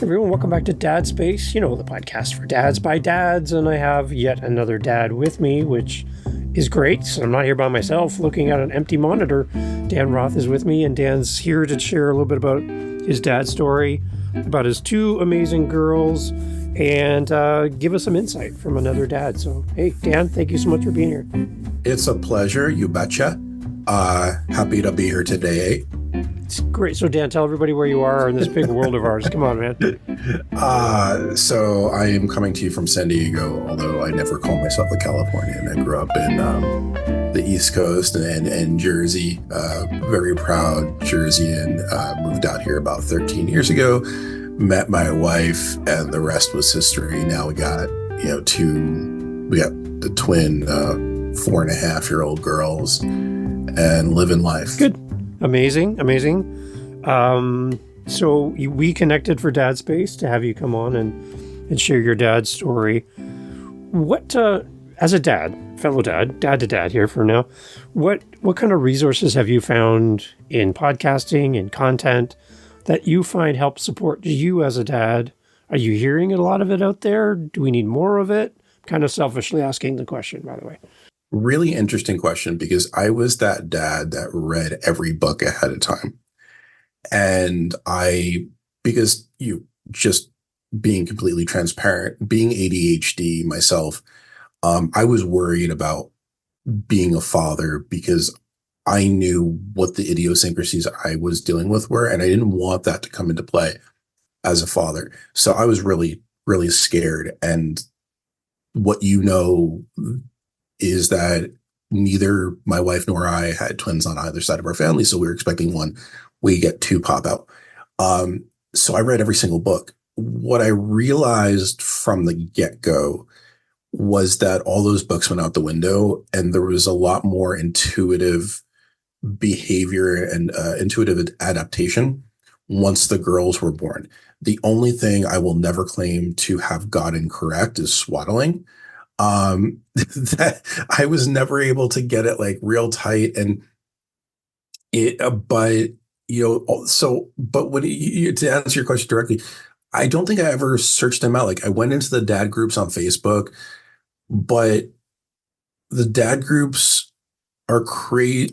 Everyone, welcome back to Dad Space, the podcast for dads by dads, and I have yet another dad with me, which is great. So I'm not here by myself looking at an empty monitor. Dan Roth is with me, and Dan's here to share a little bit about his dad story, about his two amazing girls, and give us some insight from another dad. So, hey, Dan, thank you so much for being here. It's a pleasure, you betcha. Happy to be here today. It's great. So, Dan, tell everybody where you are in this big world of ours. Come on, man. So I am coming to you from San Diego, although I never call myself a Californian. I grew up in the East Coast and Jersey, very proud Jerseyan. Moved out here about 13 years ago, met my wife, and the rest was history. Now we got, the twin 4.5-year-old girls and living life. Good. Amazing. So we connected for Dad Space to have you come on and share your dad's story. What, as a dad, fellow dad to dad here for now, what kind of resources have you found in podcasting and content that you find help support you as a dad? Are you hearing a lot of it out there? Do we need more of it? Kind of selfishly asking the question, by the way. Really interesting question, because I was that dad that read every book ahead of time. And because just being completely transparent, being ADHD myself, I was worried about being a father because I knew what the idiosyncrasies I was dealing with were, and I didn't want that to come into play as a father. So I was really, really scared. And what is that neither my wife nor I had twins on either side of our family. So we were expecting one. We get two pop out. So I read every single book. What I realized from the get-go was that all those books went out the window, and there was a lot more intuitive behavior and intuitive adaptation once the girls were born. The only thing I will never claim to have gotten correct is swaddling. That I was never able to get it like real tight, and but when to answer your question directly, I don't think I ever searched them out. Like, I went into the dad groups on Facebook, but the dad groups are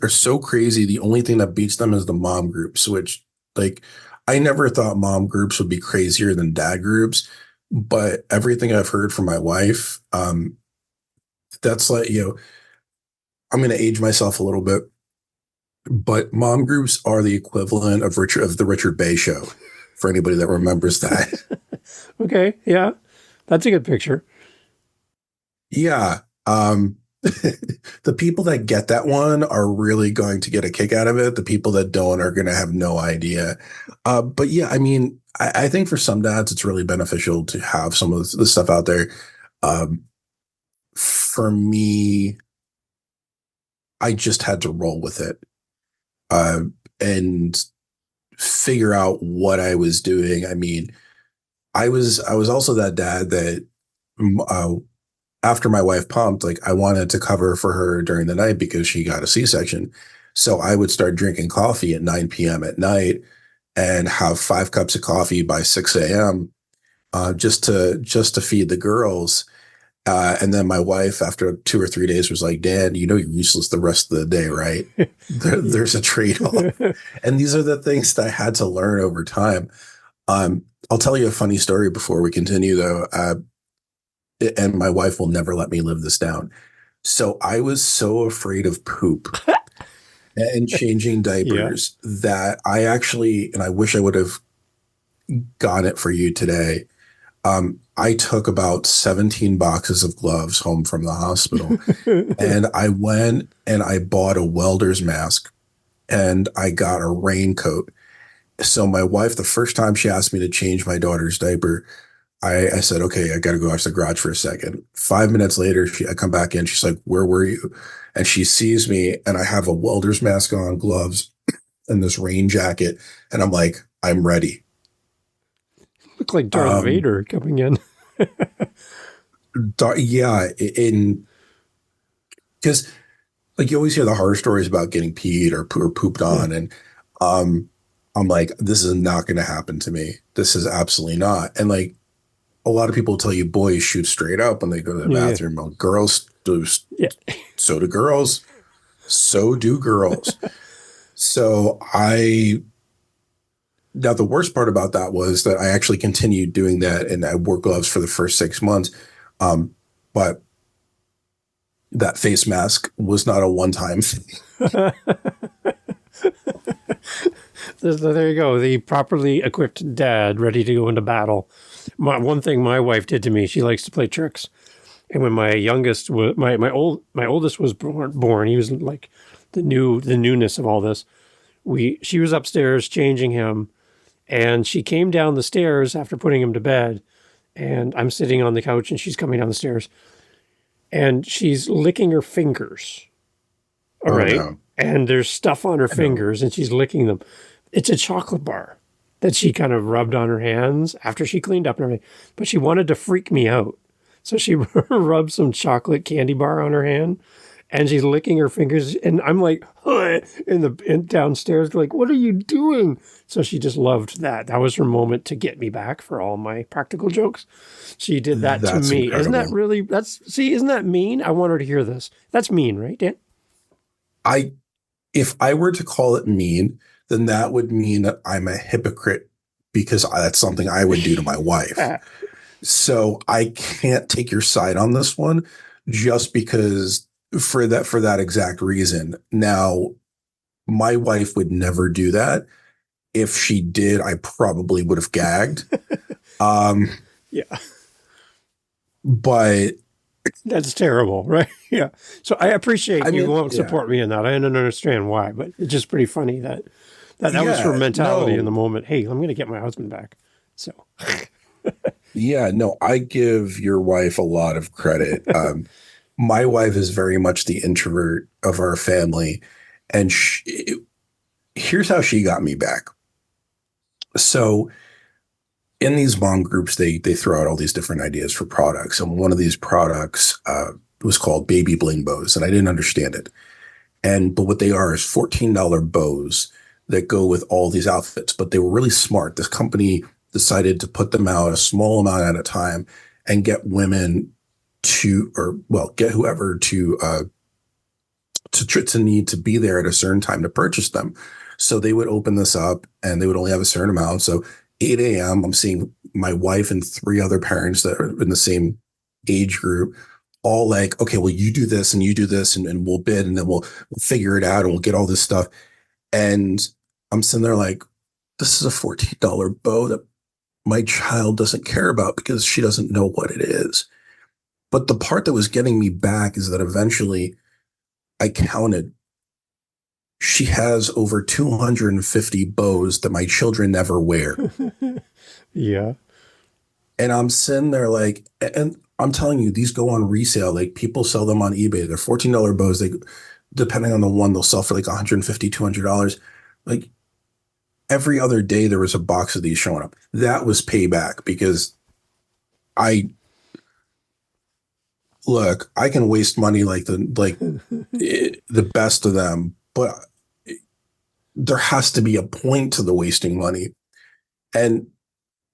so crazy. The only thing that beats them is the mom groups, which, like, I never thought mom groups would be crazier than dad groups. But everything I've heard from my wife, that's like, I'm going to age myself a little bit, but mom groups are the equivalent of the Richard Bay Show, for anybody that remembers that. Okay, yeah, that's a good picture. Yeah. The people that get that one are really going to get a kick out of it. The people that don't are going to have no idea. But yeah, I mean, I think for some dads, it's really beneficial to have some of the stuff out there. For me, I just had to roll with it and figure out what I was doing. I mean, I was also that dad that after my wife pumped, like, I wanted to cover for her during the night because she got a C-section. So I would start drinking coffee at 9 p.m. at night and have 5 cups of coffee by 6 a.m. Just to feed the girls. And then my wife, after 2 or 3 days, was like, Dan, you're useless the rest of the day, right? There's a trade-off. And these are the things that I had to learn over time. I'll tell you a funny story before we continue, though. And my wife will never let me live this down. So I was so afraid of poop and changing diapers that I actually, and I wish I would have got it for you today, I took about 17 boxes of gloves home from the hospital, and I went and I bought a welder's mask, and I got a raincoat. So my wife, the first time she asked me to change my daughter's diaper, I said, okay, I got to go out to the garage for a second. 5 minutes later, I come back in. She's like, where were you? And she sees me, and I have a welder's mask on, gloves, and this rain jacket. And I'm like, I'm ready. Look like Darth Vader coming in. Yeah, because, like, you always hear the horror stories about getting peed or pooped on, and I'm like, this is not going to happen to me. This is absolutely not. And like a lot of people tell you boys shoot straight up when they go to the Yeah. bathroom. Well, girls do. Yeah. So do girls. So do girls. So now the worst part about that was that I actually continued doing that and I wore gloves for the first 6 months. But that face mask was not a one-time thing. So there you go. The properly equipped dad ready to go into battle. One thing my wife did to me, she likes to play tricks. And when my youngest was my oldest was born, he was like the newness of all this. She was upstairs changing him, and she came down the stairs after putting him to bed, and I'm sitting on the couch and she's coming down the stairs and she's licking her fingers. All right. No. And there's stuff on her fingers and she's licking them. It's a chocolate bar that she kind of rubbed on her hands after she cleaned up and everything. But she wanted to freak me out. So she rubbed some chocolate candy bar on her hand and she's licking her fingers. And I'm like, in downstairs, like, what are you doing? So she just loved that. That was her moment to get me back for all my practical jokes. She did that to me. Incredible. Isn't that really, isn't that mean? I want her to hear this. That's mean, right, Dan? If I were to call it mean, then that would mean that I'm a hypocrite because that's something I would do to my wife. So I can't take your side on this one just because for that exact reason. Now, my wife would never do that. If she did, I probably would have gagged. Yeah. But that's terrible, right? Yeah. So I appreciate you won't support me in that. I don't understand why, but it's just pretty funny that was her mentality in the moment. Hey, I'm going to get my husband back. So. Yeah, no, I give your wife a lot of credit. My wife is very much the introvert of our family. And here's how she got me back. So in these mom groups, they throw out all these different ideas for products. And one of these products was called baby bling bows. And I didn't understand it. But what they are is $14 bows that go with all these outfits. But they were really smart. This company decided to put them out a small amount at a time and get women get whoever to need to be there at a certain time to purchase them. So they would open this up and they would only have a certain amount. So 8 a.m., I'm seeing my wife and 3 other parents that are in the same age group, all like, okay, well, you do this and you do this and we'll bid and then we'll figure it out and we'll get all this stuff. And I'm sitting there like, this is a $14 bow that my child doesn't care about because she doesn't know what it is. But the part that was getting me back is that eventually I counted. She has over 250 bows that my children never wear. Yeah. And I'm sitting there like, and I'm telling you, these go on resale. Like people sell them on eBay. They're $14 bows. Depending on the one, they'll sell for like $150, $200. Like every other day there was a box of these showing up. That was payback because I can waste money like the best of them, but there has to be a point to the wasting money. And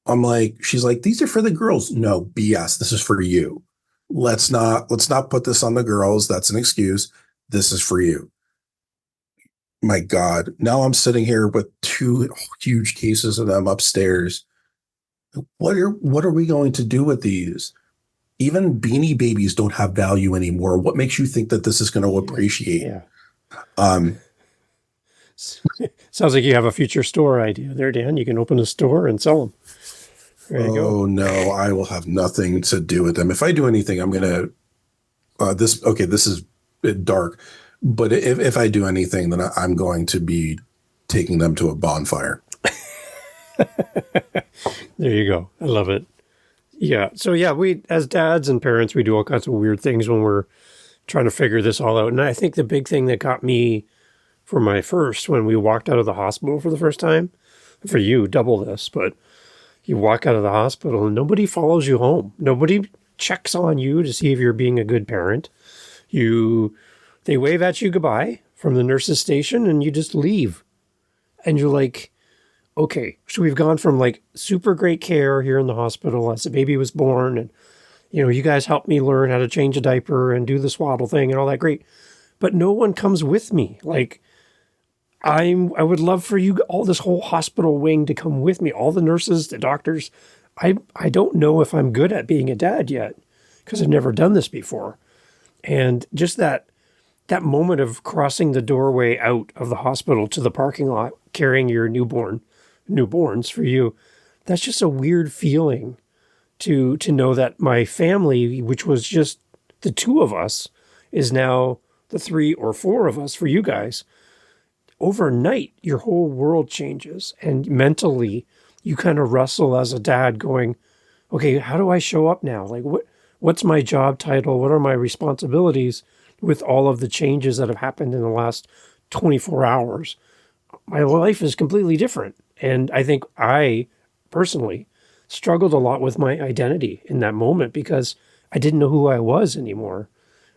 I'm like, she's like, these are for the girls. No, BS. This is for you. Let's not put this on the girls. That's an excuse. This is for you. My God. Now I'm sitting here with 2 huge cases of them upstairs. What are we going to do with these? Even Beanie Babies don't have value anymore. What makes you think that this is going to appreciate? Yeah. Sounds like you have a future store idea there, Dan. You can open a store and sell them. There you go. Oh no, I will have nothing to do with them. If I do anything, I'm going to, this is a bit dark, but if I do anything, then I'm going to be taking them to a bonfire. There you go. I love it. Yeah. So yeah, we, as dads and parents, we do all kinds of weird things when we're trying to figure this all out. And I think the big thing that got me for my first, when we walked out of the hospital for the first time, for you, double this, but you walk out of the hospital and nobody follows you home. Nobody checks on you to see if you're being a good parent. They wave at you goodbye from the nurse's station and you just leave. And you're like, okay, so we've gone from like super great care here in the hospital as the baby was born, and you guys helped me learn how to change a diaper and do the swaddle thing and all that great. But no one comes with me. Like I would love for you all this whole hospital wing to come with me, all the nurses, the doctors. I don't know if I'm good at being a dad yet because I've never done this before. And just that moment of crossing the doorway out of the hospital to the parking lot carrying your newborns for you, that's just a weird feeling to know that my family, which was just the two of us, is now the three or four of us for you guys. Overnight, your whole world changes, and mentally, you kind of wrestle as a dad, going, "Okay, how do I show up now? Like, what's my job title? What are my responsibilities with all of the changes that have happened in the last 24 hours?" My life is completely different, and I think I personally struggled a lot with my identity in that moment because I didn't know who I was anymore.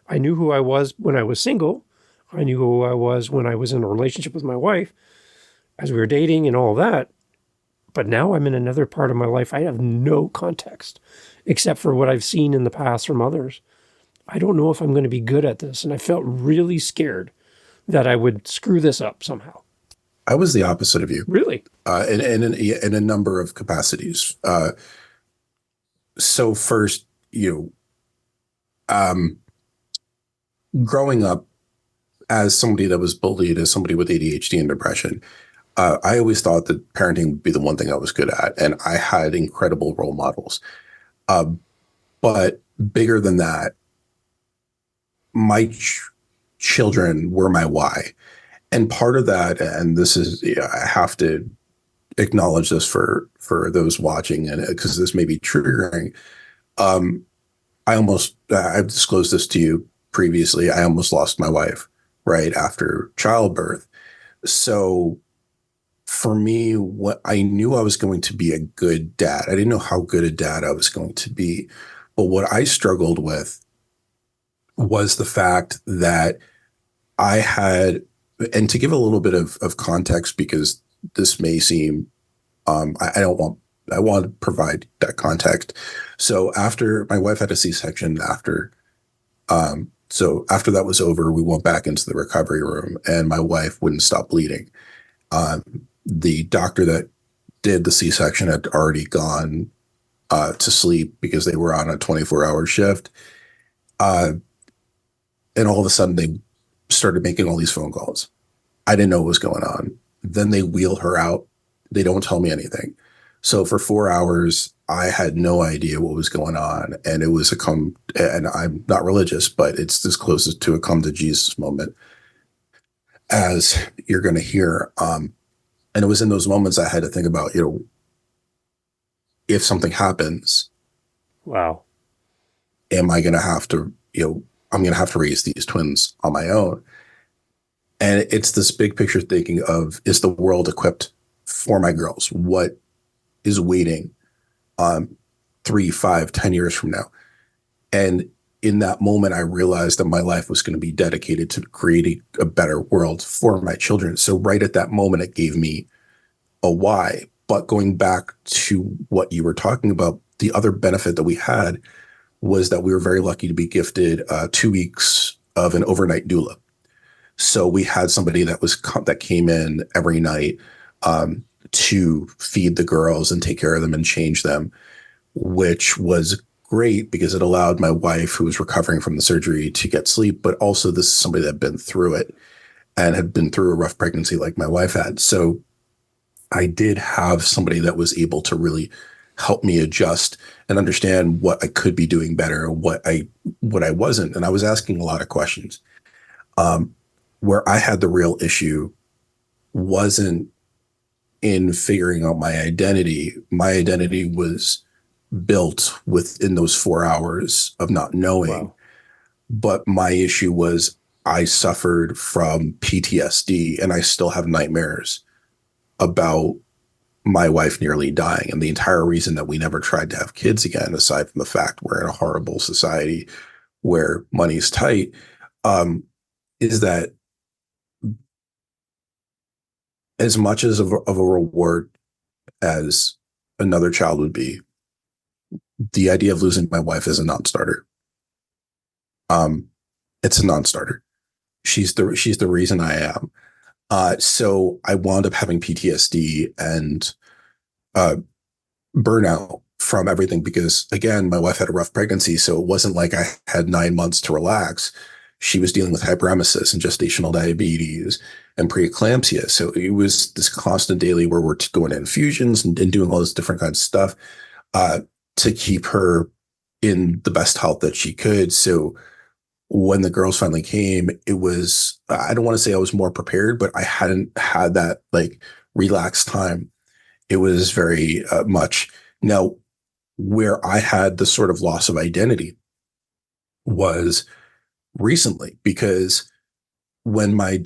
I knew who I was when I was single. I knew who I was when I was in a relationship with my wife, as we were dating and all of that. But now I'm in another part of my life. I have no context except for what I've seen in the past from others. I don't know if I'm going to be good at this. And I felt really scared that I would screw this up somehow. I was the opposite of you, Really? in a number of capacities. So first, um, growing up as somebody that was bullied, as somebody with ADHD and depression, I always thought that parenting would be the one thing I was good at, and I had incredible role models. Uh, but bigger than that, my children were my why. And part of that, and this is, I have to acknowledge this for those watching, and because this may be triggering. Um, I've disclosed this to you previously. I almost lost my wife right after childbirth. So for me, what I knew I was going to be a good dad. I didn't know how good a dad I was going to be. But what I struggled with was the fact that I had, and to give a little bit of context, because this may seem, I don't want, I want to provide that context. So after my wife had a C-section, so after that was over, we went back into the recovery room, and my wife wouldn't stop bleeding. The doctor that did the C-section had already gone to sleep because they were on a 24-hour shift. Uh, and all of a sudden, they started making all these phone calls. I didn't know what was going on. Then they wheel her out. They don't tell me anything. So for 4 hours, I had no idea what was going on. And it was and I'm not religious, but it's as close to a come to Jesus moment as you're going to hear. And it was in those moments I had to think about, if something happens, Wow. am I going to have to, I'm going to have to raise these twins on my own. And it's this big picture thinking of, is the world equipped for my girls? What is waiting 3, 5, 10 years from now? And in that moment, I realized that my life was going to be dedicated to creating a better world for my children. So right at that moment, it gave me a why. But going back to what you were talking about, the other benefit that we had was that we were very lucky to be gifted 2 weeks of an overnight doula. So we had somebody that came in every night to feed the girls and take care of them and change them, which was great because it allowed my wife, who was recovering from the surgery, to get sleep. But also, this is somebody that had been through it and had been through a rough pregnancy like my wife had. So I did have somebody that was able to really help me adjust and understand what I could be doing better, what I wasn't. And I was asking a lot of questions. Where I had the real issue wasn't in figuring out my identity. My identity was built within those 4 hours of not knowing. Wow. But my issue was I suffered from PTSD, and I still have nightmares about my wife nearly dying. And the entire reason that we never tried to have kids again, aside from the fact we're in a horrible society where money's tight, is that as much as of a reward as another child would be, the idea of losing my wife is a non-starter. It's a non-starter. She's the reason I am. So I wound up having PTSD and uh, burnout from everything because, again, my wife had a rough pregnancy. So it wasn't like I had 9 months to relax. She was dealing with hyperemesis and gestational diabetes and preeclampsia. So it was this constant daily where we're going to infusions and doing all this different kinds of stuff uh, to keep her in the best health that she could. So when the girls finally came, it was, I don't want to say I was more prepared, but I hadn't had that like relaxed time. It was very much. Now, where I had the sort of loss of identity was recently because when Haley,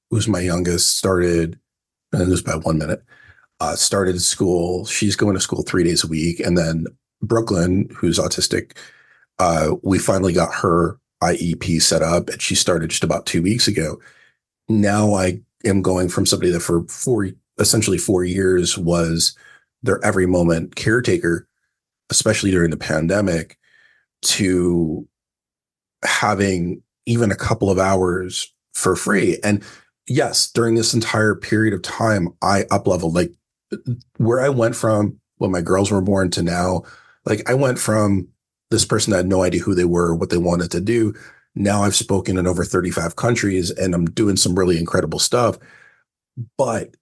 who's my youngest, started, and it was about 1 minute, started school. She's going to school 3 days a week. And then Brooklyn, who's autistic, we finally got her IEP set up and she started just about 2 weeks ago. Now I am going from somebody that for essentially 4 years was their every moment caretaker, especially during the pandemic, to having even a couple of hours for free. And yes, during this entire period of time, I up leveled, like where I went from when my girls were born to now, like I went from this person that had no idea who they were, what they wanted to do. Now I've spoken in over 35 countries and I'm doing some really incredible stuff. But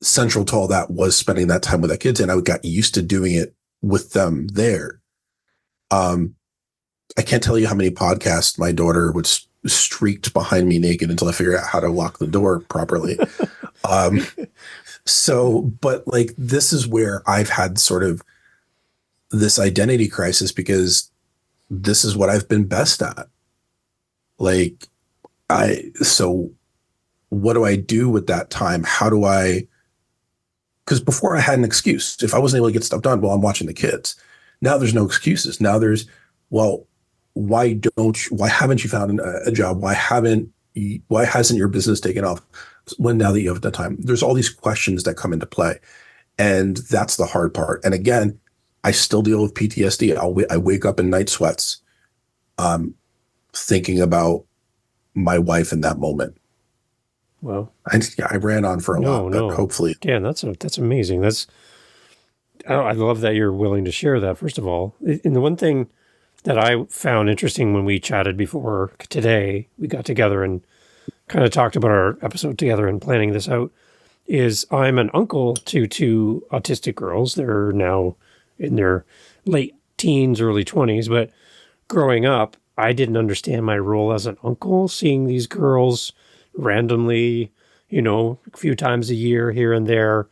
central to all that was spending that time with the kids, and I got used to doing it with them there. I can't tell you how many podcasts my daughter would streaked behind me naked until I figured out how to lock the door properly. But like, this is where I've had sort of this identity crisis because this is what I've been best at. Like, so what do I do with that time? Because before I had an excuse. If I wasn't able to get stuff done, well, I'm watching the kids. Now there's no excuses. Now there's, well, why haven't you found a job? Why hasn't your business taken off now that you have the time? There's all these questions that come into play. And that's the hard part. And again, I still deal with PTSD. I wake up in night sweats, thinking about my wife in that moment. Well, I ran on for a lot, but hopefully. Yeah, that's amazing. I love that you're willing to share that, first of all. And the one thing that I found interesting when we chatted before today, we got together and kind of talked about our episode together and planning this out, is I'm an uncle to two autistic girls. They're now in their late teens, early 20s, but growing up, I didn't understand my role as an uncle, seeing these girls randomly, a few times a year here and there.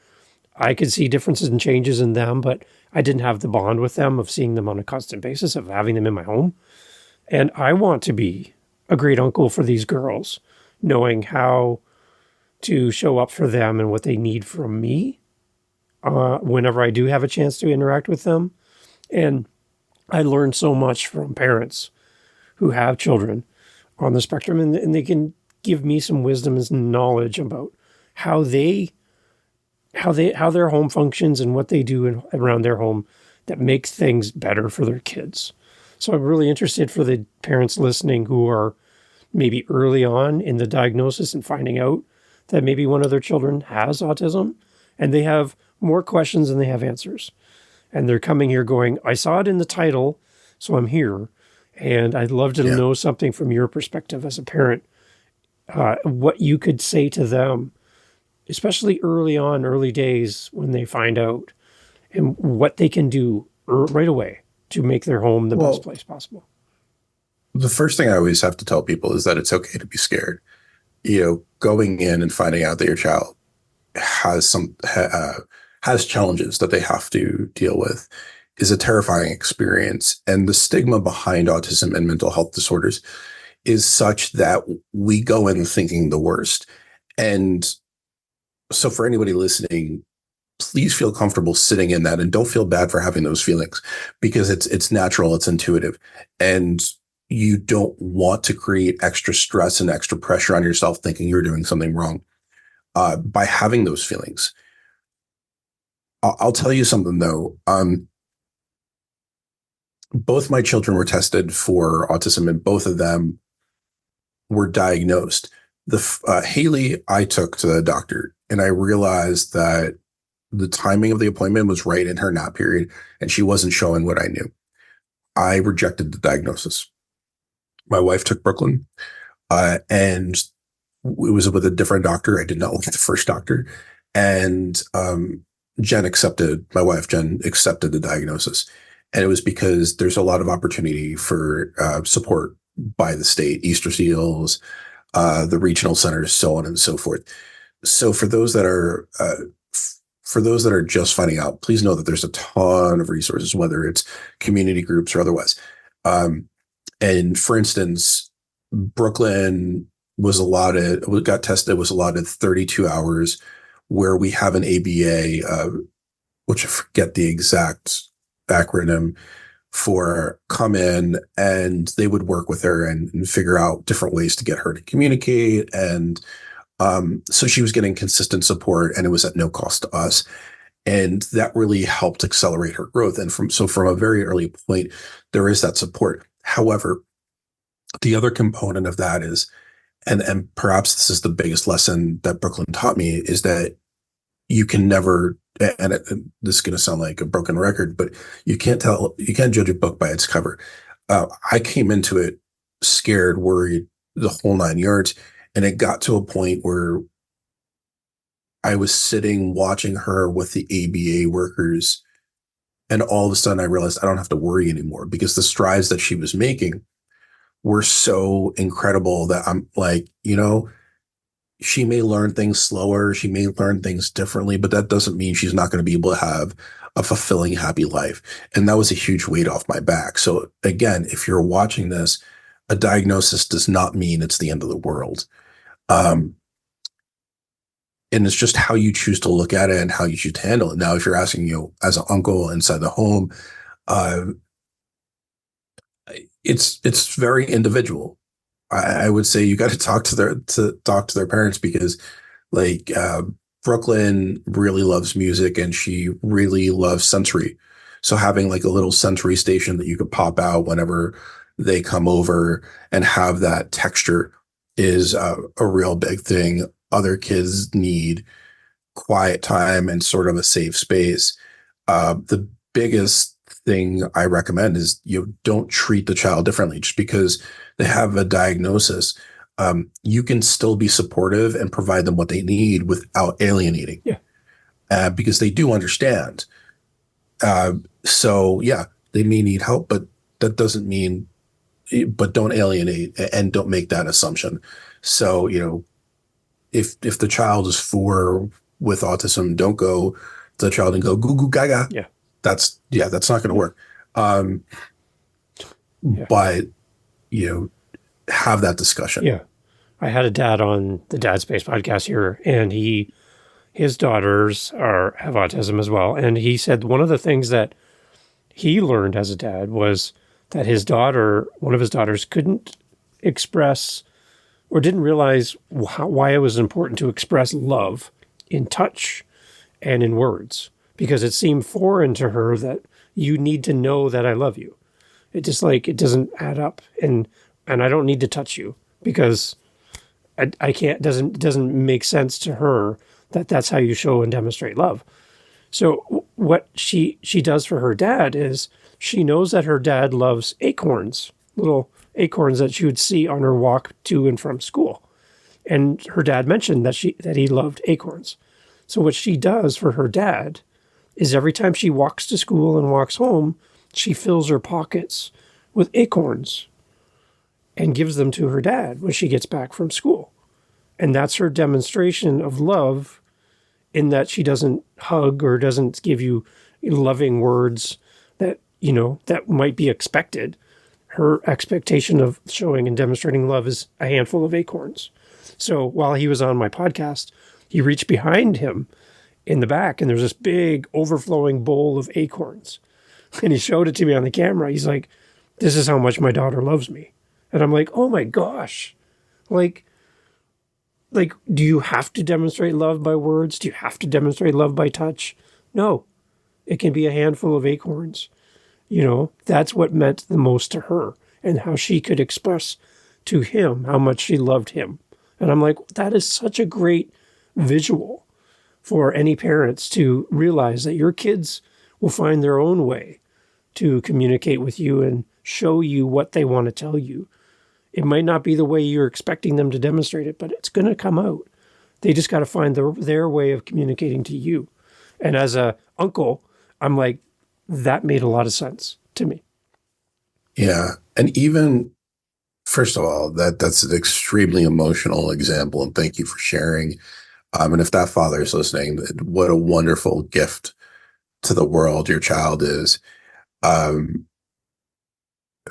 I could see differences and changes in them, but I didn't have the bond with them of seeing them on a constant basis, of having them in my home. And I want to be a great uncle for these girls, knowing how to show up for them and what they need from me whenever I do have a chance to interact with them. And I learned so much from parents who have children on the spectrum, and they can give me some wisdom and knowledge about how their home functions and what they do around their home that makes things better for their kids. So I'm really interested for the parents listening who are maybe early on in the diagnosis and finding out that maybe one of their children has autism, and they have more questions than they have answers. And they're coming here going, I saw it in the title, so I'm here. And I'd love to know something from your perspective as a parent, what you could say to them, especially early days when they find out, and what they can do right away to make their home the best place possible. The first thing I always have to tell people is that it's okay to be scared. Going in and finding out that your child has has challenges that they have to deal with is a terrifying experience. And the stigma behind autism and mental health disorders is such that we go in thinking the worst. And so for anybody listening, please feel comfortable sitting in that and don't feel bad for having those feelings, because it's natural, it's intuitive. And you don't want to create extra stress and extra pressure on yourself thinking you're doing something wrong. by having those feelings. I'll tell you something though. Both my children were tested for autism, and both of them were diagnosed. Haley, I took to the doctor, and I realized that the timing of the appointment was right in her nap period, and she wasn't showing what I knew. I rejected the diagnosis. My wife took Brooklyn, and it was with a different doctor. I did not like the first doctor, and my wife Jen accepted the diagnosis, and it was because there's a lot of opportunity for support by the state, Easter Seals, the regional centers, so on and so forth. So for those that are just finding out, please know that there's a ton of resources, whether it's community groups or otherwise. And for instance, Brooklyn got tested, was allotted 32 hours, where we have an ABA, which I forget the exact acronym for, come in, and they would work with her and figure out different ways to get her to communicate. And so she was getting consistent support, and it was at no cost to us. And that really helped accelerate her growth. And from a very early point, there is that support. However, the other component of that is, and perhaps this is the biggest lesson that Brooklyn taught me, is that you can never, and this is going to sound like a broken record, but you can't judge a book by its cover. I came into it scared, worried, the whole 9 yards. And it got to a point where I was sitting watching her with the ABA workers, and all of a sudden I realized I don't have to worry anymore, because the strides that she was making were so incredible that I'm like, she may learn things slower, she may learn things differently, but that doesn't mean she's not going to be able to have a fulfilling, happy life. And that was a huge weight off my back. So again, if you're watching this, a diagnosis does not mean it's the end of the world. And it's just how you choose to look at it and how you choose to handle it. Now, if you're asking, as an uncle inside the home, it's very individual. I would say you got to talk to their parents, because like Brooklyn really loves music, and she really loves sensory. So having like a little sensory station that you could pop out whenever they come over and have that texture is a real big thing. Other kids need quiet time and sort of a safe space. The biggest thing I recommend is you don't treat the child differently just because they have a diagnosis. You can still be supportive and provide them what they need without alienating. Yeah. Because they do understand. So yeah, they may need help, but that doesn't mean, but don't alienate and don't make that assumption. So, if the child is 4 with autism, don't go to the child and go goo goo gaga. Yeah. That's not going to work. But have that discussion. Yeah. I had a dad on the Dad Space podcast here, and his daughters have autism as well. And he said one of the things that he learned as a dad was that one of his daughters couldn't express or didn't realize why it was important to express love in touch and in words, because it seemed foreign to her that you need to know that I love you. It just it doesn't add up, and I don't need to touch you because I can't. Doesn't make sense to her that that's how you show and demonstrate love. So what she does for her dad is she knows that her dad loves acorns, little acorns that she would see on her walk to and from school. And her dad mentioned that he loved acorns. So what she does for her dad is every time she walks to school and walks home, she fills her pockets with acorns and gives them to her dad when she gets back from school. And that's her demonstration of love, in that she doesn't hug or doesn't give you loving words that, that might be expected. Her expectation of showing and demonstrating love is a handful of acorns. So while he was on my podcast, he reached behind him in the back, and there's this big overflowing bowl of acorns. And he showed it to me on the camera. He's like, "This is how much my daughter loves me." And I'm like, "Oh my gosh." Like, do you have to demonstrate love by words? Do you have to demonstrate love by touch? No. It can be a handful of acorns. That's what meant the most to her, and how she could express to him how much she loved him. And I'm like, that is such a great visual for any parents to realize that your kids will find their own way to communicate with you and show you what they want to tell you. It might not be the way you're expecting them to demonstrate it, but it's going to come out. They just got to find their way of communicating to you. And as a uncle, I'm like, that made a lot of sense to me. Yeah. And even, first of all, that's an extremely emotional example. And thank you for sharing. And if that father is listening, what a wonderful gift to the world your child is. Um,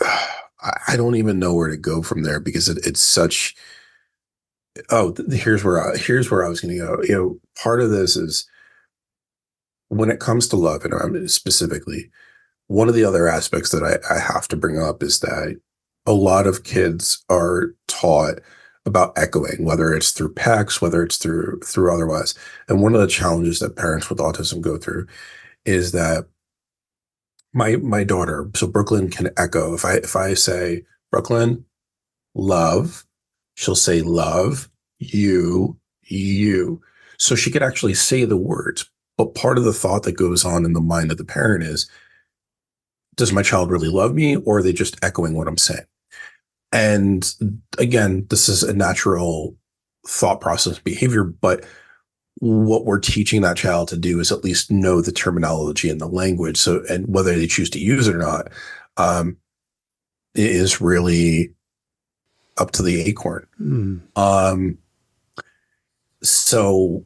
I don't even know where to go from there, because it's such. Oh, here's where I was going to go. Part of this is, when it comes to love, and specifically, one of the other aspects that I have to bring up is that a lot of kids are taught about echoing, whether it's through PECs, whether it's through otherwise. And one of the challenges that parents with autism go through is that my daughter, so Brooklyn, can echo. If I say, Brooklyn, love, she'll say love, you. So she could actually say the words. But part of the thought that goes on in the mind of the parent is, does my child really love me, or are they just echoing what I'm saying? And again, this is a natural thought process behavior, but what we're teaching that child to do is at least know the terminology and the language. So, and whether they choose to use it or not, is really up to the acorn. So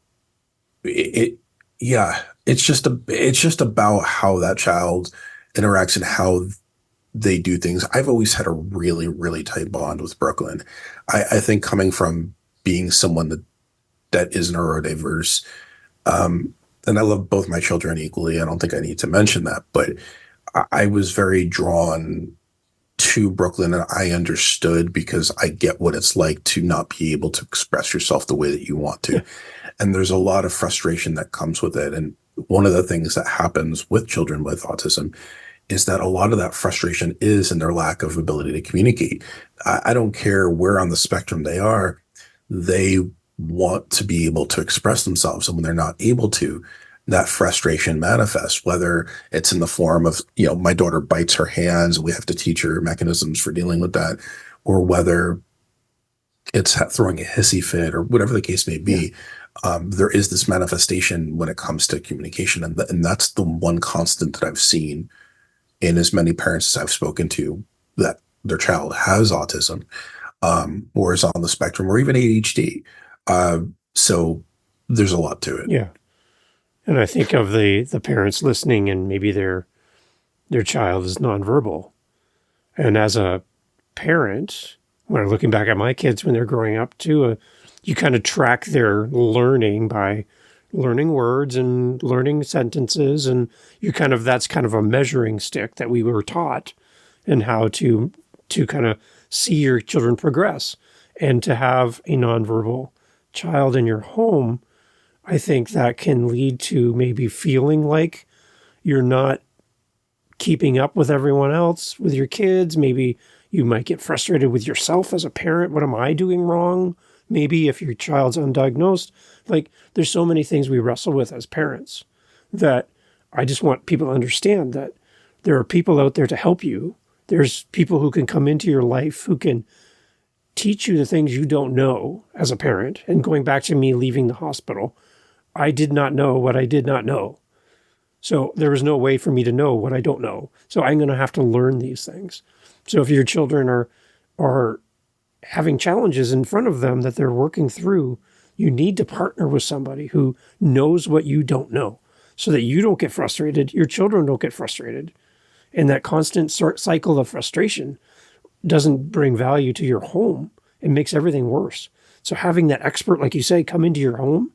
it's just about how that child interacts and how they do things. I've always had a really, really tight bond with Brooklyn. I think, coming from being someone that is neurodiverse, and I love both my children equally. I don't think I need to mention that, but I was very drawn to Brooklyn, and I understood, because I get what it's like to not be able to express yourself the way that you want to. And there's a lot of frustration that comes with it. And one of the things that happens with children with autism is that a lot of that frustration is in their lack of ability to communicate. I don't care where on the spectrum they are, they want to be able to express themselves. And when they're not able to, that frustration manifests, whether it's in the form of, my daughter bites her hands, we have to teach her mechanisms for dealing with that, or whether it's throwing a hissy fit, or whatever the case may be. There is this manifestation when it comes to communication. And that's the one constant that I've seen in as many parents as I've spoken to, that their child has autism, or is on the spectrum, or even ADHD. So there's a lot to it. Yeah. And I think of the parents listening, and maybe their child is nonverbal. And as a parent, when I'm looking back at my kids when they're growing up too, you kind of track their learning by learning words and learning sentences. And that's kind of a measuring stick that we were taught, and how to kind of see your children progress. And to have a nonverbal child in your home, I think that can lead to maybe feeling like you're not keeping up with everyone else, with your kids. Maybe you might get frustrated with yourself as a parent. What am I doing wrong? Maybe if your child's undiagnosed, like, there's so many things we wrestle with as parents, that I just want people to understand that there are people out there to help you. There's people who can come into your life who can teach you the things you don't know as a parent. And going back to me leaving the hospital, I did not know what I did not know. So there was no way for me to know what I don't know. So I'm going to have to learn these things. So if your children are having challenges in front of them that they're working through, you need to partner with somebody who knows what you don't know, so that you don't get frustrated, your children don't get frustrated. And that constant cycle of frustration doesn't bring value to your home. It makes everything worse. So having that expert, like you say, come into your home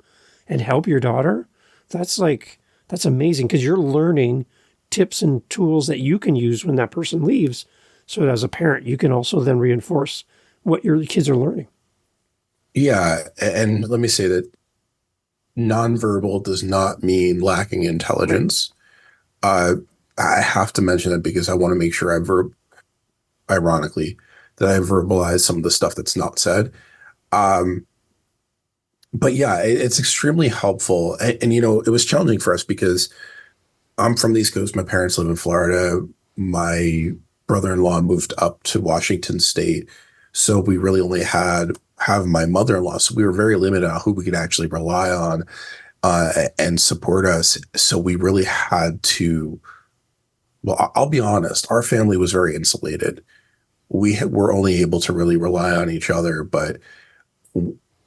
and help your daughter, that's amazing, because you're learning tips and tools that you can use when that person leaves. So as a parent, you can also then reinforce what your kids are learning. Yeah, and let me say that nonverbal does not mean lacking Right. intelligence. Uh, I have to mention it because I want to make sure ironically, that I verbalize some of the stuff that's not said. Um, but yeah, it's extremely helpful. And, you know, it was challenging for us because I'm from the East Coast. My parents live in Florida. My brother-in-law moved up to Washington State. So we really only have my mother-in-law. So we were very limited on who we could actually rely on and support us. So we really had to, well, I'll be honest, our family was very insulated. Were only able to really rely on each other, but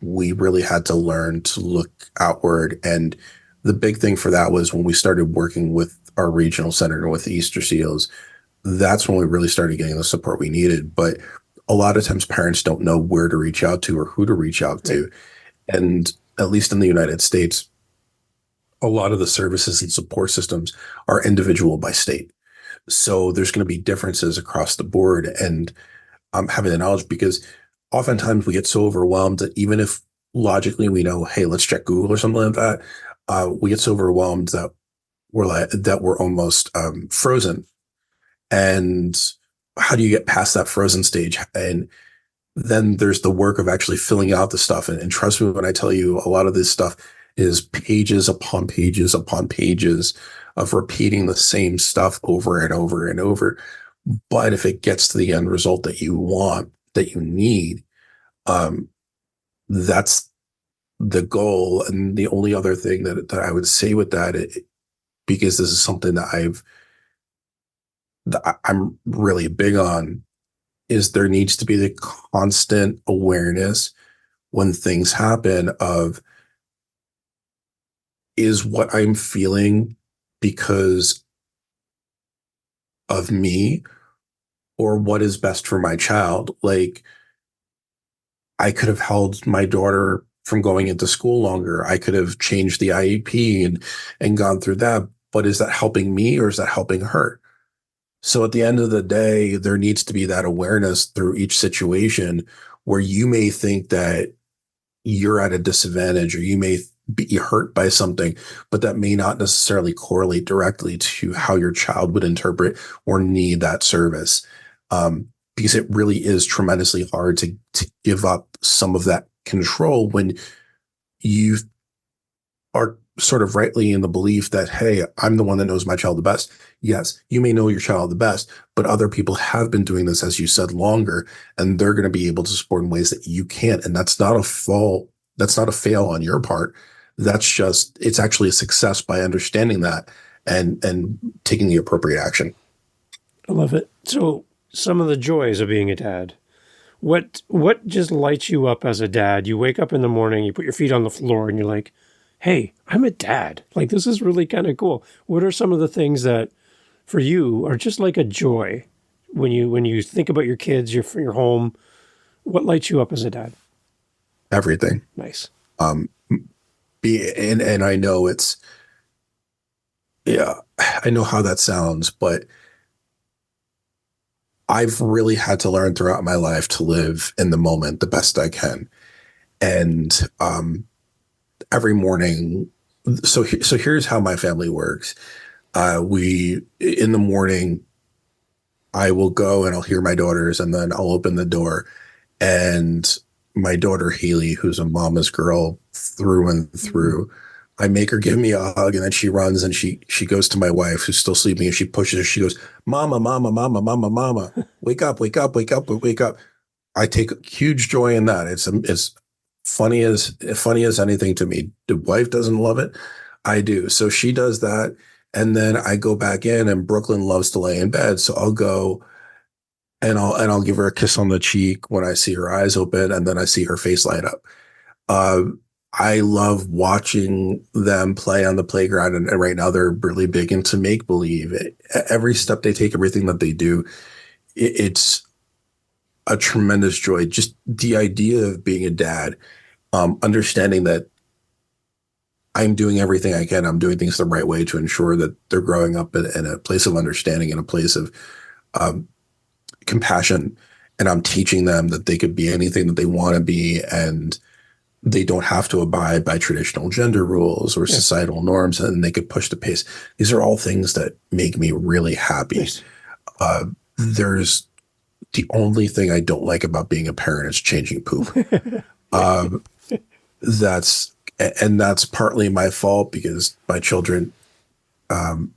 we really had to learn to look outward. And the big thing for that was when we started working with our regional center with the Easter Seals, that's when we really started getting the support we needed. But a lot of times parents don't know where to reach out to or who to reach out Right. to. And at least in the United States, a lot of the services and support systems are individual by state. So there's going to be differences across the board. And having the knowledge because oftentimes we get so overwhelmed that even if logically we know, hey, let's check Google or something like that, we get so overwhelmed that we're almost frozen. And how do you get past that frozen stage? And then there's the work of actually filling out the stuff. And trust me when I tell you, a lot of this stuff is pages upon pages upon pages of repeating the same stuff over and over and over. But if it gets to the end result that you want, that you need, um, that's the goal. And the only other thing that I would say with that, because this is something that I'm really big on, is there needs to be the constant awareness when things happen of is what I'm feeling because of me or what is best for my child. Like I could have held my daughter from going into school longer. I could have changed the IEP and gone through that. But is that helping me or is that helping her? So at the end of the day, there needs to be that awareness through each situation where you may think that you're at a disadvantage or you may be hurt by something, but that may not necessarily correlate directly to how your child would interpret or need that service. Because it really is tremendously hard to give up some of that control when you are sort of rightly in the belief that, hey, I'm the one that knows my child the best. Yes, you may know your child the best, but other people have been doing this, as you said, longer, and they're going to be able to support in ways that you can't. And that's not a fault. That's not a fail on your part. That's just, it's actually a success by understanding that and taking the appropriate action. I love it. So, some of the joys of being a dad. What just lights you up as a dad? You wake up in the morning, you put your feet on the floor, and you're like, "Hey, I'm a dad. Like this is really kind of cool." What are some of the things that for you are just like a joy when you think about your kids, your home? What lights you up as a dad? Everything. Nice. Um, and I know it's, yeah, I know how that sounds, but I've really had to learn throughout my life to live in the moment the best I can. And every morning, so here's how my family works. We in the morning, I will go and I'll hear my daughters, and then I'll open the door, and my daughter Haley, who's a mama's girl through and through, I make her give me a hug, and then she runs and she goes to my wife who's still sleeping, and she pushes her. She goes, "Mama, mama, mama, mama, mama, wake up, wake up, wake up, wake up." I take huge joy in that. It's as funny as anything to me. The wife doesn't love it. I do. So she does that. And then I go back in and Brooklyn loves to lay in bed. So I'll go and I'll give her a kiss on the cheek when I see her eyes open and then I see her face light up. Uh, I love watching them play on the playground. And right now they're really big into make believe. Every step they take, everything that they do, it's a tremendous joy. Just the idea of being a dad, understanding that I'm doing everything I can. I'm doing things the right way to ensure that they're growing up in a place of understanding, in a place of um, compassion, and I'm teaching them that they could be anything that they want to be, and they don't have to abide by traditional gender rules or Yeah. societal norms, and they could push the pace. These are all things that make me really happy. Nice. There's the only thing I don't like about being a parent is changing poop. Yeah. Um, that's and that's partly my fault because my children um,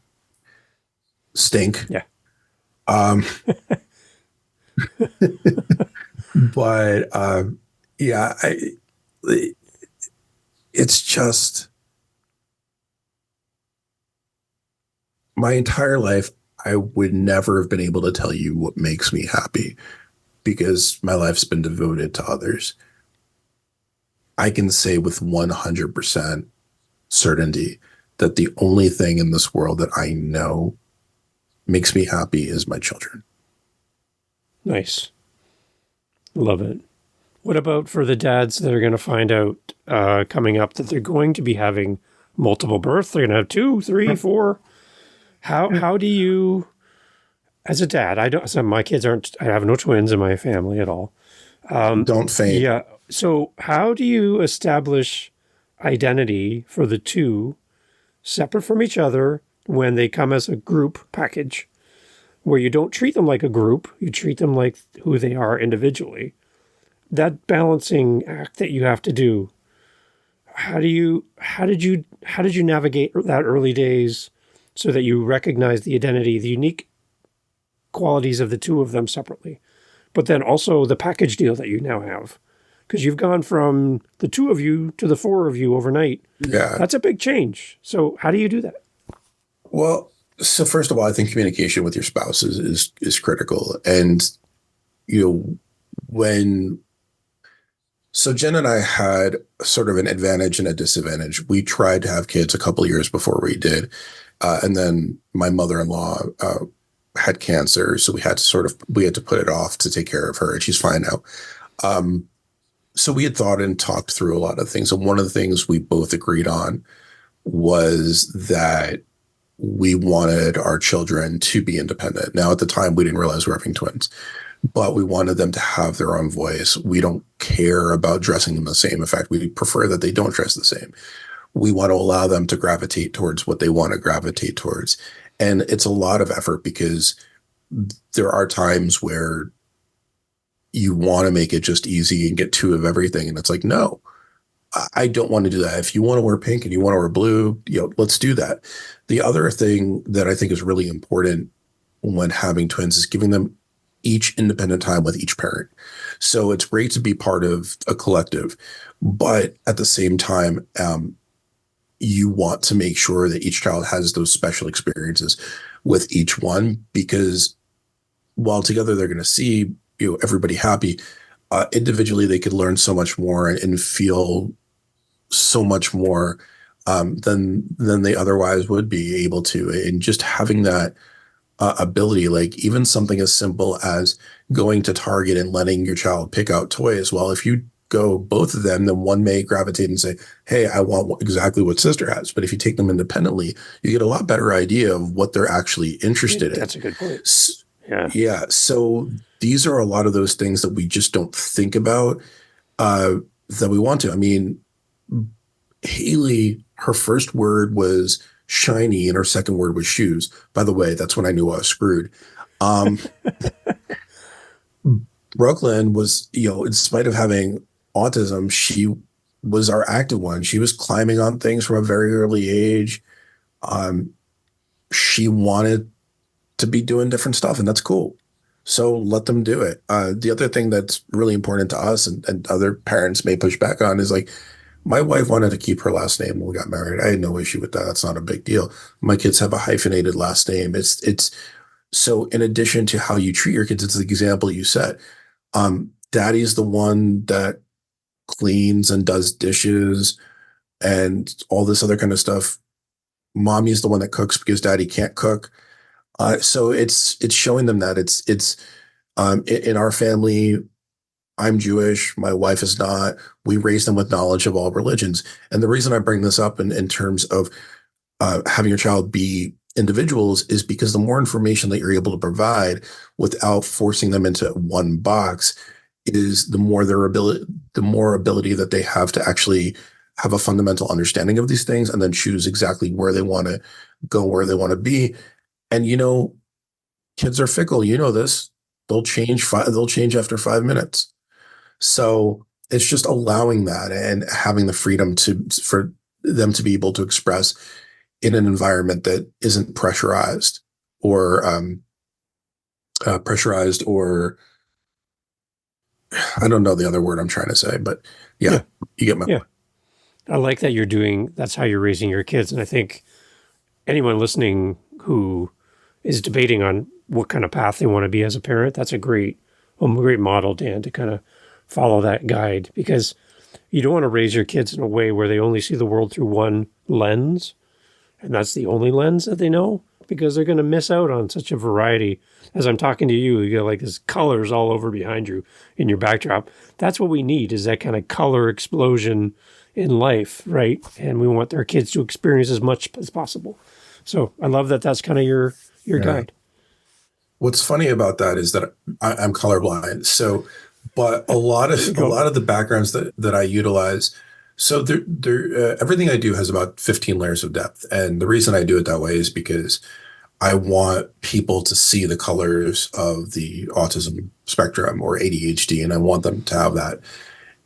stink. Yeah. Um, but yeah, it's just my entire life. I would never have been able to tell you what makes me happy because my life's been devoted to others. I can say with 100% certainty that the only thing in this world that I know makes me happy is my children. Nice. Love it. What about for the dads that are going to find out coming up that they're going to be having multiple births? They're going to have 2, 3, 4. How do you, as a dad, I don't. So my kids aren't. I have no twins in my family at all. Don't faint. Yeah. So how do you establish identity for the two separate from each other when they come as a group package, where you don't treat them like a group, you treat them like who they are individually? That balancing act that you have to do. How did you navigate that early days so that you recognize the identity, the unique qualities of the two of them separately, but then also the package deal that you now have? Because you've gone from the two of you to the four of you overnight. Yeah. That's a big change. So how do you do that? Well, so first of all, I think communication with your spouse is critical. And you know, when so Jen and I had sort of an advantage and a disadvantage. We tried to have kids a couple of years before we did. And then my mother-in-law had cancer. So we had to put it off to take care of her, and she's fine now. So we had thought and talked through a lot of things. And one of the things we both agreed on was that we wanted our children to be independent. Now, at the time, we didn't realize we were having twins, but we wanted them to have their own voice. We don't care about dressing them the same. In fact, we prefer that they don't dress the same. We want to allow them to gravitate towards what they want to gravitate towards. And it's a lot of effort because there are times where you want to make it just easy and get two of everything. And it's like, no, I don't want to do that. If you want to wear pink and you want to wear blue, let's do that. The other thing that I think is really important when having twins is giving them each independent time with each parent. So it's great to be part of a collective, but at the same time, you want to make sure that each child has those special experiences with each one, because while together they're going to see everybody happy, individually they could learn so much more and feel so much more than they otherwise would be able to. And just having that ability, like even something as simple as going to Target and letting your child pick out toys. Well, if you go both of them, then one may gravitate and say, hey, I want exactly what sister has. But if you take them independently, you get a lot better idea of what they're actually interested in. That's a good point. Yeah. So these are a lot of those things that we just don't think about that we want to. I mean, Haley, her first word was shiny and her second word was shoes. By the way, that's when I knew I was screwed. Brooklyn was, in spite of having autism, she was our active one. She was climbing on things from a very early age. She wanted to be doing different stuff, and that's cool. So let them do it. The other thing that's really important to us and other parents may push back on is like, my wife wanted to keep her last name when we got married. I had no issue with that. That's not a big deal. My kids have a hyphenated last name. It's so in addition to how you treat your kids, it's the example you set. Daddy's the one that cleans and does dishes and all this other kind of stuff. Mommy's the one that cooks because daddy can't cook. So it's showing them that it's in our family. I'm Jewish. My wife is not. We raise them with knowledge of all religions. And the reason I bring this up in terms of having your child be individuals is because the more information that you're able to provide without forcing them into one box, is the more ability that they have to actually have a fundamental understanding of these things and then choose exactly where they want to go, where they want to be. And kids are fickle. You know this. They'll change after 5 minutes. So it's just allowing that and having the freedom for them to be able to express in an environment that isn't pressurized or I don't know the other word I'm trying to say, but yeah. You get my Yeah. point. I like that that's how you're raising your kids. And I think anyone listening who is debating on what kind of path they want to be as a parent, that's a great model, Dan, to kind of follow that guide, because you don't want to raise your kids in a way where they only see the world through one lens, and that's the only lens that they know, because they're going to miss out on such a variety. As I'm talking to you, you got like this colors all over behind you in your backdrop. That's what we need, is that kind of color explosion in life, right? And we want our kids to experience as much as possible. So I love that that's kind of your guide. What's funny about that is that I'm colorblind. So, but a lot There you go. of the backgrounds that I utilize, so everything I do has about 15 layers of depth. And the reason I do it that way is because I want people to see the colors of the autism spectrum or ADHD, and I want them to have that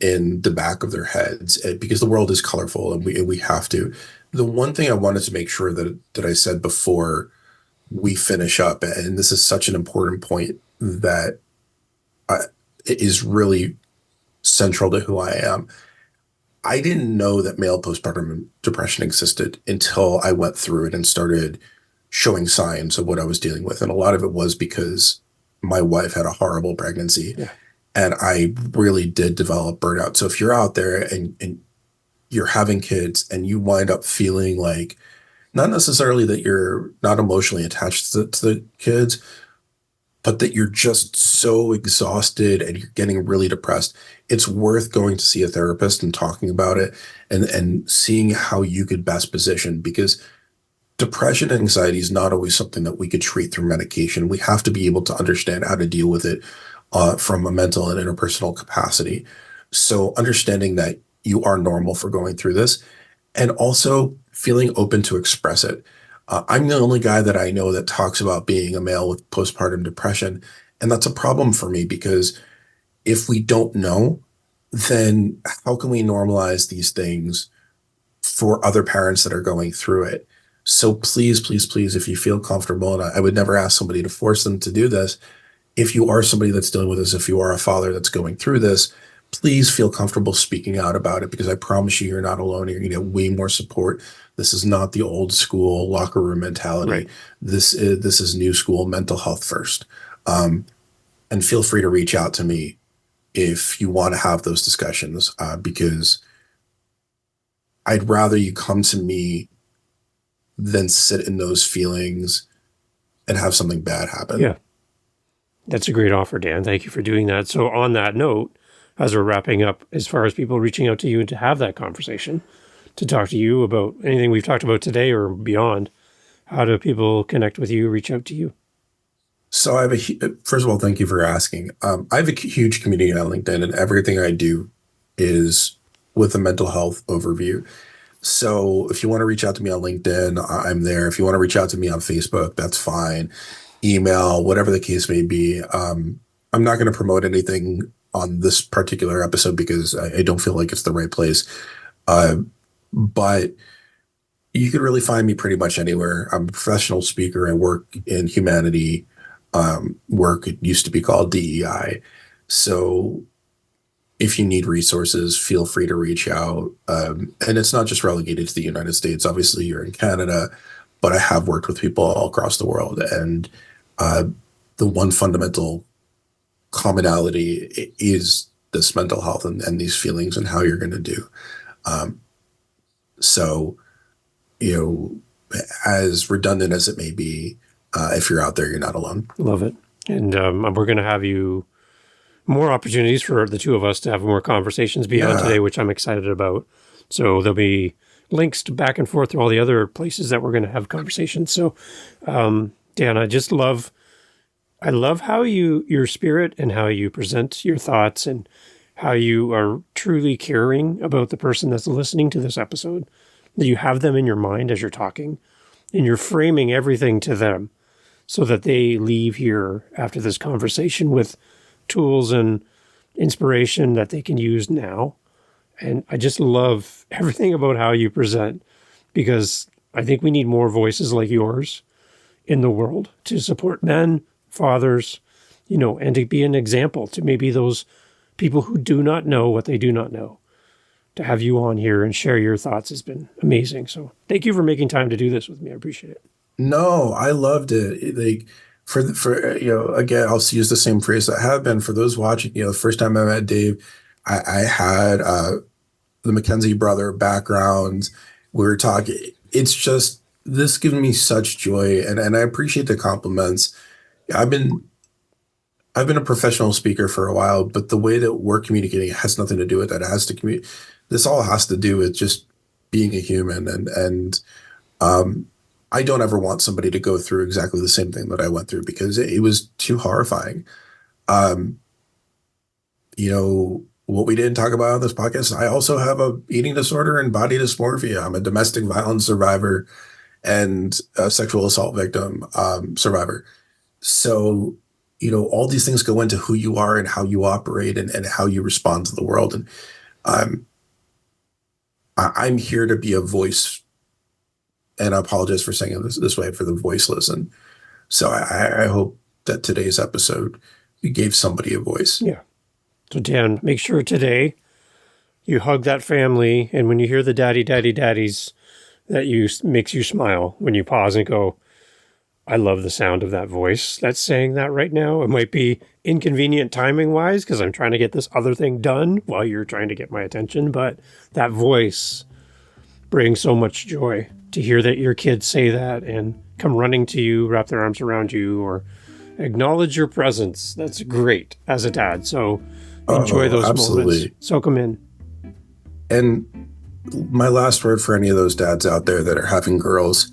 in the back of their heads because the world is colorful and we have to. The one thing I wanted to make sure that I said before we finish up, and this is such an important point that I, is really central to who I am. I didn't know that male postpartum depression existed until I went through it and started showing signs of what I was dealing with. And a lot of it was because my wife had a horrible pregnancy Yeah. and I really did develop burnout. So if you're out there and you're having kids and you wind up feeling like, not necessarily that you're not emotionally attached to the kids, but that you're just so exhausted and you're getting really depressed, it's worth going to see a therapist and talking about it and seeing how you could best position, because depression and anxiety is not always something that we could treat through medication. We have to be able to understand how to deal with it from a mental and interpersonal capacity. So understanding that you are normal for going through this and also feeling open to express it. I'm the only guy that I know that talks about being a male with postpartum depression. And that's a problem for me because if we don't know, then how can we normalize these things for other parents that are going through it? So please, please, please, if you feel comfortable, and I would never ask somebody to force them to do this, if you are somebody that's dealing with this, if you are a father that's going through this, please feel comfortable speaking out about it, because I promise you, you're not alone. You're going to get way more support. This is not the old school locker room mentality. Right. This is new school mental health first. And feel free to reach out to me if you want to have those discussions, because I'd rather you come to me than sit in those feelings and have something bad happen. Yeah. That's a great offer, Dan. Thank you for doing that. So on that note, as we're wrapping up, as far as people reaching out to you and to have that conversation, to talk to you about anything we've talked about today or beyond, how do people connect with you, reach out to you? So first of all, thank you for asking. I have a huge community on LinkedIn, and everything I do is with a mental health overview. So if you want to reach out to me on LinkedIn, I'm there. If you want to reach out to me on Facebook, that's fine. Email, whatever the case may be. I'm not going to promote anything on this particular episode because I don't feel like it's the right place. But you can really find me pretty much anywhere. I'm a professional speaker. I work in humanity work. It used to be called DEI. So if you need resources, feel free to reach out. And it's not just relegated to the United States. Obviously, you're in Canada, but I have worked with people all across the world. And the one fundamental commonality is this mental health and these feelings and how you're going to do. So, as redundant as it may be, if you're out there, you're not alone. Love it. And we're going to have you more opportunities for the two of us to have more conversations beyond today, which I'm excited about. So there'll be links to back and forth to all the other places that we're going to have conversations. So, Dan, I just love I love how your spirit and how you present your thoughts and how you are truly caring about the person that's listening to this episode, that you have them in your mind as you're talking and you're framing everything to them so that they leave here after this conversation with tools and inspiration that they can use now. And I just love everything about how you present, because I think we need more voices like yours in the world to support men, fathers, and to be an example to maybe those people who do not know what they do not know. To have you on here and share your thoughts has been amazing. So thank you for making time to do this with me. I appreciate it. No, I loved it. Like again, I'll use the same phrase that I have been for those watching. The first time I met Dave, I had the Mackenzie brother background. We were talking. It's just, this gives me such joy, and I appreciate the compliments. I've been a professional speaker for a while, but the way that we're communicating has nothing to do with that. It has to communicate. This all has to do with just being a human, and I don't ever want somebody to go through exactly the same thing that I went through, because it was too horrifying. What we didn't talk about on this podcast, I also have a eating disorder and body dysmorphia. I'm a domestic violence survivor and a sexual assault victim survivor. So, all these things go into who you are and how you operate and how you respond to the world. And I'm here to be a voice, and I apologize for saying it this way, for the voiceless. And so I hope that today's episode gave somebody a voice. Yeah. So Dan, make sure today you hug that family, and when you hear the daddies, that makes you smile when you pause and go, I love the sound of that voice that's saying that right now. It might be inconvenient timing wise, because I'm trying to get this other thing done while you're trying to get my attention, but that voice brings so much joy to hear that your kids say that and come running to you, wrap their arms around you, or acknowledge your presence. That's great as a dad. So enjoy those moments. Soak them in. And my last word for any of those dads out there that are having girls,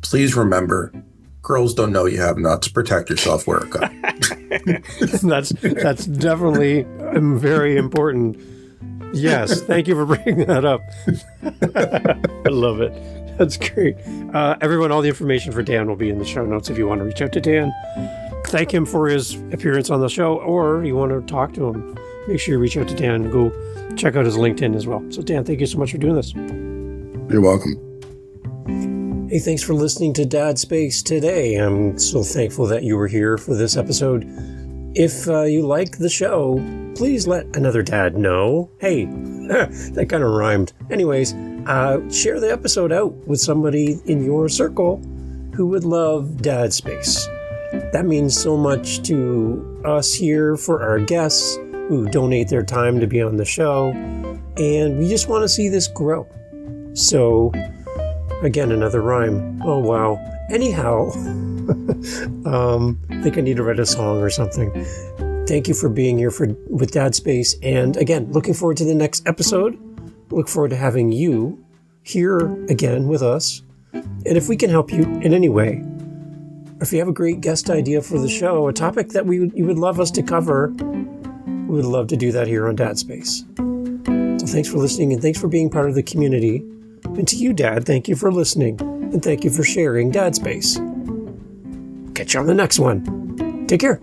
please remember, girls don't know you have nuts. Protect yourself where it comes. That's definitely very important. Yes, thank you for bringing that up. I love it. That's great. Everyone, all the information for Dan will be in the show notes if you want to reach out to Dan. Thank him for his appearance on the show, or you want to talk to him, make sure you reach out to Dan and go check out his LinkedIn as well. So Dan, thank you so much for doing this. You're welcome. Hey, thanks for listening to Dad Space today. I'm so thankful that you were here for this episode. If you like the show, please let another dad know. Hey, that kind of rhymed. Anyways, share the episode out with somebody in your circle who would love Dad Space. That means so much to us here, for our guests who donate their time to be on the show, and we just want to see this grow. So, again, another rhyme. Oh, wow. Anyhow, I think I need to write a song or something. Thank you for being here with Dad Space, and again, looking forward to the next episode. Look forward to having you here again with us. And if we can help you in any way, if you have a great guest idea for the show, a topic that you would love us to cover, we would love to do that here on Dad Space. So thanks for listening, and thanks for being part of the community. And to you, Dad, thank you for listening, and thank you for sharing Dad Space. Catch you on the next one. Take care.